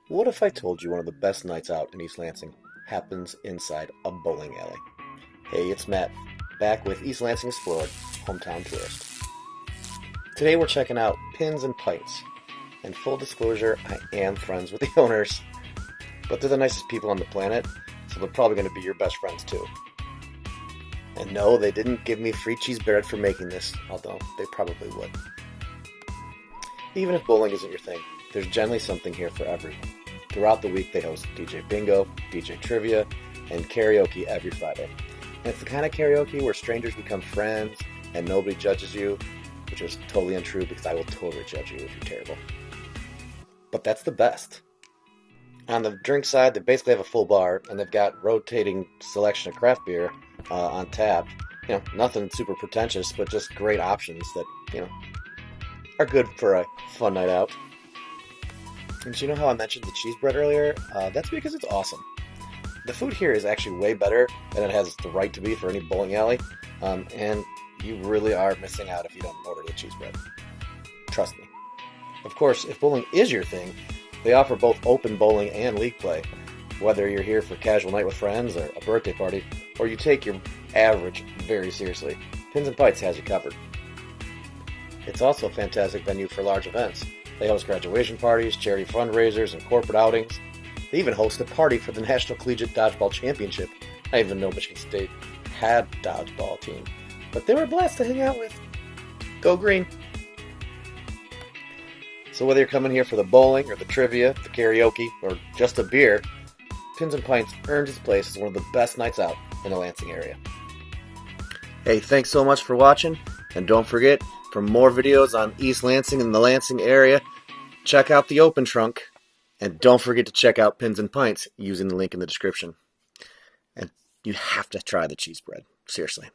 What if I told you one of the best nights out in East Lansing happens inside a bowling alley? Hey, it's Matt, back with East Lansing Explored, Hometown Tourist. Today we're checking out Pins and Pints. And full disclosure, I am friends with the owners, but they're the nicest people on the planet, so they're probably going to be your best friends too. And no, they didn't give me free cheese bread for making this, although they probably would. Even if bowling isn't your thing, there's generally something here for everyone. Throughout the week, they host DJ Bingo, DJ Trivia, and karaoke every Friday. And it's the kind of karaoke where strangers become friends and nobody judges you, which is totally untrue because I will totally judge you if you're terrible. But that's the best. On the drink side, they basically have a full bar, and they've got rotating selection of craft beer on tap. Nothing super pretentious, but just great options that, are good for a fun night out. And you know how I mentioned the cheese bread earlier? That's because it's awesome. The food here is actually way better than it has the right to be for any bowling alley, and you really are missing out if you don't order the cheese bread. Trust me. Of course, if bowling is your thing, they offer both open bowling and league play. Whether you're here for a casual night with friends or a birthday party, or you take your average very seriously, Pins and Pints has you covered. It's also a fantastic venue for large events. They host graduation parties, charity fundraisers, and corporate outings. They even host a party for the National Collegiate Dodgeball Championship. I didn't even know Michigan State had a dodgeball team, but they were a blast to hang out with. Go green! So whether you're coming here for the bowling, or the trivia, the karaoke, or just a beer, Pins and Pints earned its place as one of the best nights out in the Lansing area. Hey, thanks so much for watching, and don't forget, for more videos on East Lansing and the Lansing area, check out the Open Trunk, and don't forget to check out Pins and Pints using the link in the description. And you have to try the cheese bread. Seriously.